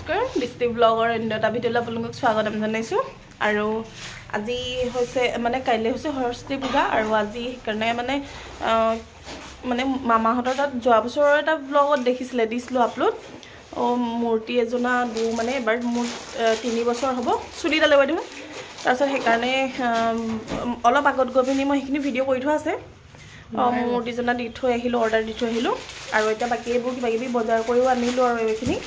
নমস্কাৰ ডিস্ট্ৰিক্ট ব্লগৰ এটা ভিডিঅ'লৈ আপোনালোকক স্বাগতম জনাইছোঁ আৰু আজি হৈছে মানে কাইলৈ হৈছে সৰস্বতী পূজা আৰু আজি সেইকাৰণে মানে মামাহঁতৰ তাত যোৱা বছৰৰ এটা ব্লগত দেখিছিলে দিছিলোঁ আপলোড মূৰ্তি এজনা দু মানে এবাৰ মোৰ 3 বছৰ হ'ব চুলিটা লৈ দিওঁ তাৰপিছত সেইকাৰণে অলপ আগত গৈ পিনি মই সেইখিনি ভিডিঅ' কৰি থোৱা আছে মূৰ্তিজনা দি থৈ আহিলোঁ অৰ্ডাৰ দি থৈ আহিলোঁ আৰু এতিয়া বাকী এইবোৰ কিবা কিবি বজাৰ কৰিও আনিলোঁ আৰু এইখিনি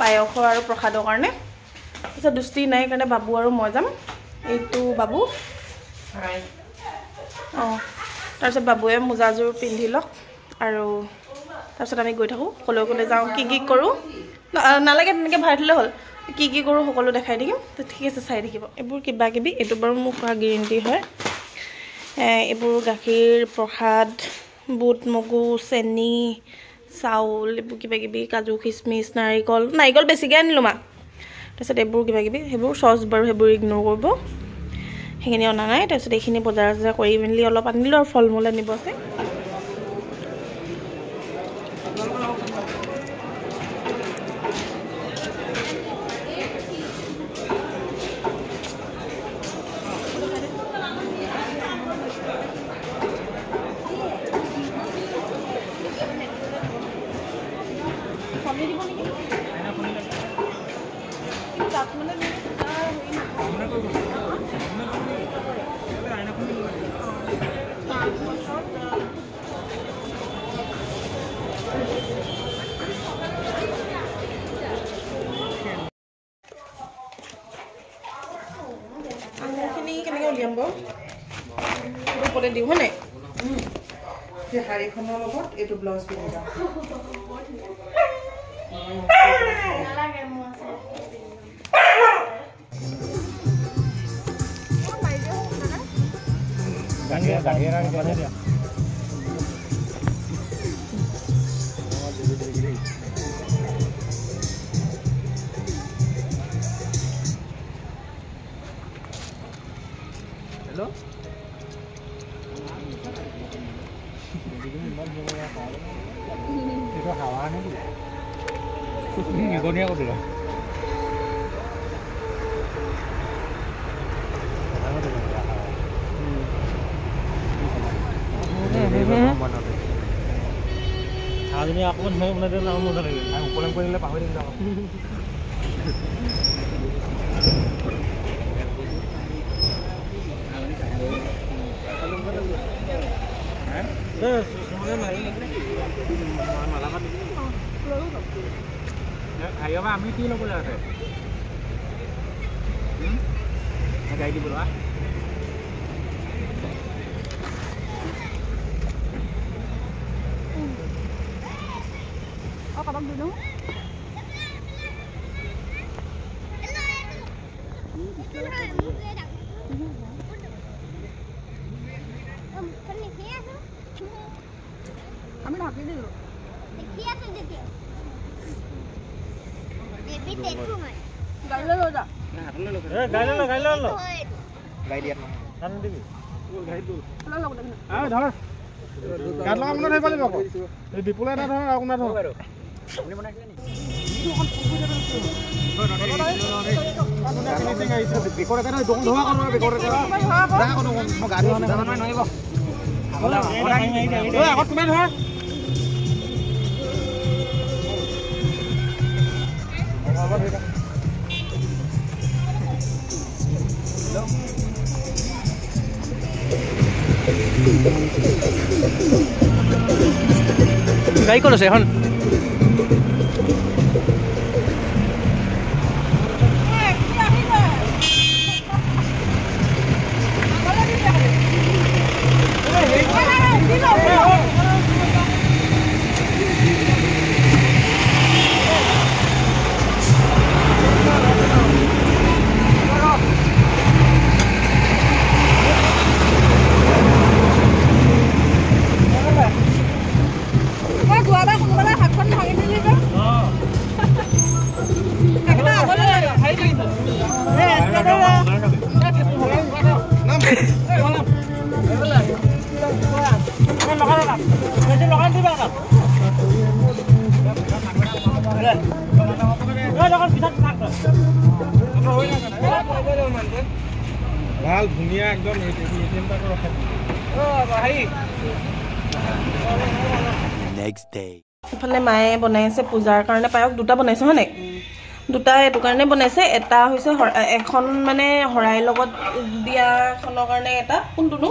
পায়সৰ আৰু প্ৰসাদৰ কাৰণে তাৰপিছত দুষ্টি নাই কাৰণে বাবু আৰু মই যাম এইটো বাবু তাৰপিছত বাবুৱে মোজাযোৰ পিন্ধি লওক আৰু তাৰপিছত আমি গৈ থাকোঁ কলৈ যাওঁ কি কৰোঁ নালাগে তেনেকৈ ভৰাই থ'লে হ'ল কি কৰোঁ সকলো দেখাই থাকিম তো ঠিক আছে চাই থাকিব এইবোৰ কিবা কিবি এইটো বাৰু মোক খোৱা গ্ৰীণ টি হয় এইবোৰ গাখীৰ প্ৰসাদ বুট মগু চেনি চাউল এইবোৰ কিবা কিবি কাজু খিচমিচ নাৰিকল বেছিকৈ আনিলোঁ মা তাৰপিছত এইবোৰ কিবা কিবি সেইবোৰ চচ বাৰু সেইবোৰ ইগন'ৰ কৰিব সেইখিনি অনা নাই তাৰপিছত এইখিনি বজাৰ কৰি মেলি অলপ আনিলোঁ আৰু ফল মূল আনিব আছে ওপৰতে দিওঁ হয়নে শাড়ীখনৰ লগত এইটো ব্লাউজ পিন্ধিবা hello' itu hawane dulu. Ngikutnya aku dulu. Hari ini aku mau menarik nama muda lagi. Aku pulang lepas hari ini dah. Ayo Pak, ambil kilo boleh ada. Ada di bawah. Oh, kapan dulu? Kami nak pergi dulu. Dia tu dia. Baby tetu mai. Gailo lo dah. Nah, gailo lo. Gailo lo. Gai dia. Kan dibi. Oh, gai tu. Lo lo dah. Ah, dah. Kan lo amna hai pale bako. Ei dipula na dhor akuna dhor. Apni banai ni. Itu kan pupu jabe tu. Finishing ai isu record kara dong dhoa karo record kara. Dah kono mo gari hone mana noibo. Hola, orang ini. Oh, aku kemana ha? Gaí con los cejon. ভাল ধুনীয়া একদম ATM card ৰখা next day ইফালে মায়ে বনাই আছে পূজাৰ কাৰণে পায়স দুটা বনাইছে হয় নাই দুটা এটো কাৰণে বনাইছে এটা হৈছে এখন মানে হৰাই লগত দিয়াখনৰ কাৰণে এটা কোনটো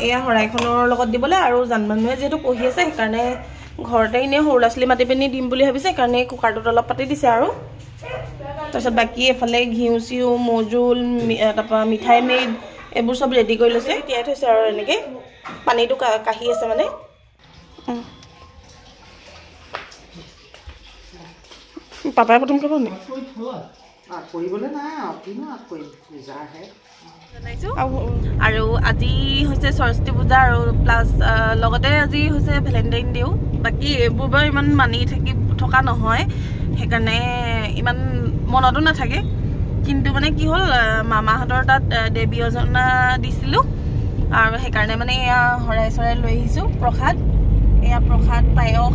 এয়া হৰাইখনৰ লগত দিবলৈ আৰু জানমানুহে যেহেতু পঢ়ি আছে সেইকাৰণে ঘৰতে ইনে সৰু ল'ৰা-ছোৱালী মাতি পিনি দিম বুলি ভাবিছে সেইকাৰণে কুকাৰটোত অলপ পাতি দিছে আৰু তাৰপিছত বাকী এফালে ঘিউ চিউ মজুল তাৰপৰা মিঠাই মেড এইবোৰ চব ৰেডি কৰি লৈছে তিয়াই থৈছে আৰু এনেকৈ পানীটো কাঢ়ি আছে মানে পাপাই প্ৰথম কৰিব নে আৰু আজি হৈছে সৰস্বতী পূজা আৰু প্লাছ লগতে আজি হৈছে ভেলেণ্টাইন ডেও বাকী এইবোৰ বাৰু ইমান মানি থকা নহয় সেইকাৰণে ইমান মনতো নাথাকে কিন্তু মানে কি হ'ল মামাহঁতৰ তাত দেৱী অজনা দিছিলোঁ আৰু সেইকাৰণে মানে এয়া হৰাই চৰাই লৈ আহিছোঁ প্ৰসাদ এয়া প্ৰসাদ পায়স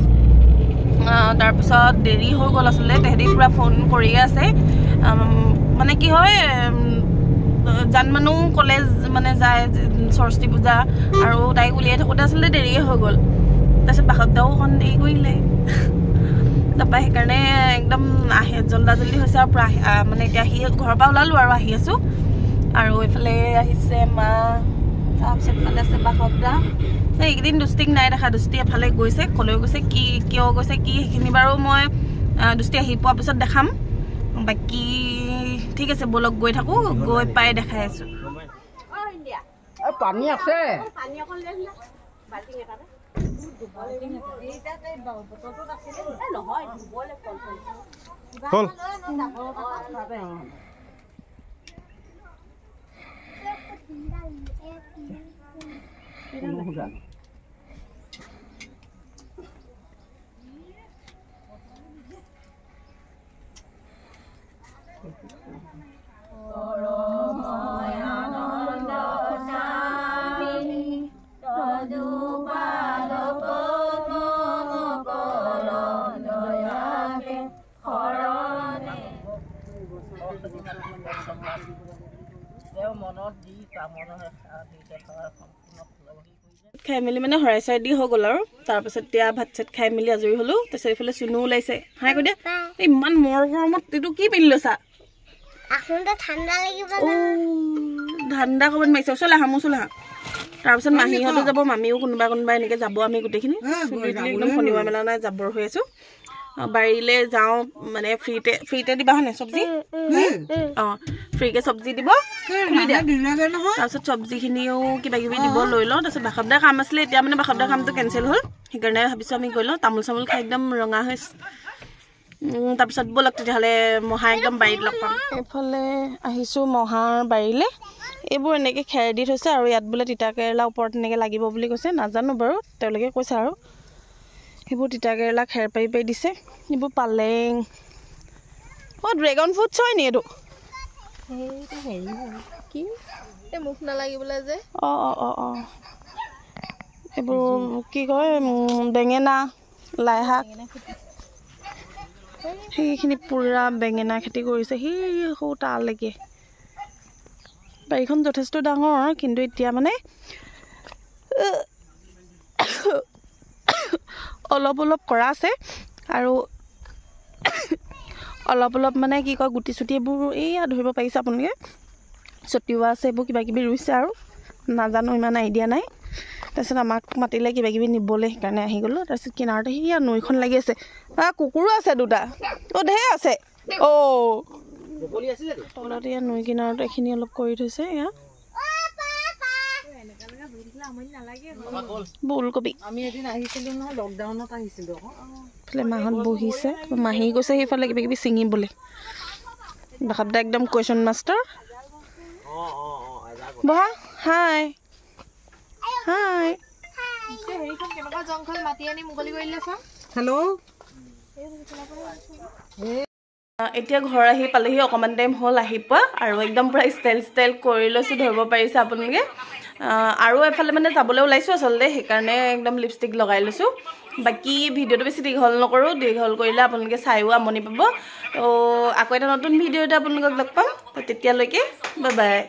তাৰপিছত দেৰি হৈ গ'ল আচলতে তেহেঁতি পূৰা ফোন কৰিয়ে আছে মানে কি হয় জানমানুহ কলেজ মানে যায় সৰস্বতী পূজা আৰু তাইক উলিয়াই থাকোঁতে আচলতে দেৰিয়ে হৈ গ'ল তাৰপিছত বাসদাও অকণ দেৰি কৰিলে তাৰপৰা সেইকাৰণে একদম জল্দা জল্দি হৈছে আৰু পূৰা মানে এতিয়া আহি ঘৰৰ পৰা ওলালোঁ আৰু আহি আছোঁ আৰু এইফালে আহিছে মা তাৰপিছত মানে আছে বাসদা এইকেইদিন দুষ্টিক নাই দেখা দুষ্টি এফালে গৈছে ক'লৈ গৈছে কি কিয় গৈছে কি সেইখিনি বাৰু মই দুষ্টি আহি পোৱাৰ পিছত দেখাম বাকী ঠিক আছে বলক গৈ থাকোঁ গৈ পাই দেখাই আছোঁ পানী আছে খাই মেলি মানে হৰাই চৰাই দি হৈ গ'ল আৰু তাৰপিছত এতিয়া ভাত চাত খাই মেলি আজৰি হ'লোঁ তাৰপিছত এইফালে চুনু ওলাইছে হাই কৈ দিয়া ইমান মৰ গৰমত এইটো কি পিন্ধি লৈছা ঠাণ্ডা ক'ৰবাত মাৰিছে চলে আহা মোৰ চলে আহা তাৰপিছত মাহীহঁতো যাব মামীও কোনোবা কোনোবা এনেকৈ যাব আমি গোটেইখিনি একদম শনিবাৰ মেলা নাই যাবৰ হৈ আছোঁ বাৰীলৈ যাওঁ মানে ফ্ৰীতে দিবা হয় নাই চব্জি অঁ ফ্ৰীকৈ চব্জি দিব খুলি দিয়া তাৰপিছত চব্জিখিনিও কিবা কিবি দিব লৈ লওঁ তাৰপিছত বাসৱদাৰ কাম আছিলে এতিয়া মানে বাসৱদাৰ কামটো কেঞ্চেল হ'ল সেইকাৰণে ভাবিছোঁ আমি গৈ লওঁ তামোল চামোল খাই একদম ৰঙা হৈছে তাৰপিছত ব'লক তেতিয়াহ'লে মহা একদম বাৰীত লগ পাম এইফালে আহিছোঁ মহাৰ বাৰীলৈ এইবোৰ এনেকৈ খেৰ দি থৈছে আৰু ইয়াত বোলে তিতা কেৰেলা ওপৰত এনেকৈ লাগিব বুলি কৈছে নাজানো বাৰু তেওঁলোকে কৈছে আৰু সেইবোৰ তিতা কেৰেলা খেৰ পাৰি পাৰি দিছে এইবোৰ পালেং ড্ৰেগন ফ্ৰুটছ হয় নি এইটো কি মুখ নালাগিবলৈ যে অঁ এইবোৰ কি কয় বেঙেনা লাই শাক সেইখিনি পূৰা বেঙেনা খেতি কৰিছে সেই সৌ তালৈকে বাৰীখন যথেষ্ট ডাঙৰ কিন্তু এতিয়া মানে অলপ অলপ কৰা আছে আৰু অলপ অলপ মানে কি কয় গুটি চুটি এইবোৰ এইয়া ধৰিব পাৰিছে আপোনালোকে ছটিওৱা আছে এইবোৰ কিবা কিবি ৰুইছে আৰু নাজানো ইমান আইডিয়া নাই তাৰপিছত আমাক মাতিলে কিবা কিবি নিবলৈ সেইকাৰণে আহি গ'লোঁ তাৰপিছত কিনাৰতে সেয়া নৈখন লাগি আছে কুকুৰো আছে দুটা ঢেৰ আছে তলত এয়া নৈ কিনাৰতে এইখিনি অলপ কৰি থৈছে এয়া ফুলকবি আমি এদিন আহিছিলোঁ নহয় লকডাউনত আহিছিলোঁ এইফালে মাহঁত বহিছে মাহী গৈছে সেইফালে কিবা কিবি ছিঙিবলৈ বাসৱদা একদম কুৱেশ্যন মাষ্টাৰ বহা হাই হাই হেল্ল' এতিয়া ঘৰ আহি পালেহি অকণমান টাইম হ'ল আহি পোৱা আৰু একদম পূৰা ষ্টাইল কৰি লৈছোঁ ধৰিব পাৰিছে আপোনালোকে আৰু এফালে মানে যাবলৈ ওলাইছোঁ আচলতে সেইকাৰণে একদম লিপষ্টিক লগাই লৈছোঁ বাকী ভিডিঅ'টো বেছি দীঘল নকৰোঁ দীঘল কৰিলে আপোনালোকে চাইও আমনি পাব তো আকৌ এটা নতুন ভিডিঅ'তে আপোনালোকক লগ পাম তো তেতিয়ালৈকে বাই বাই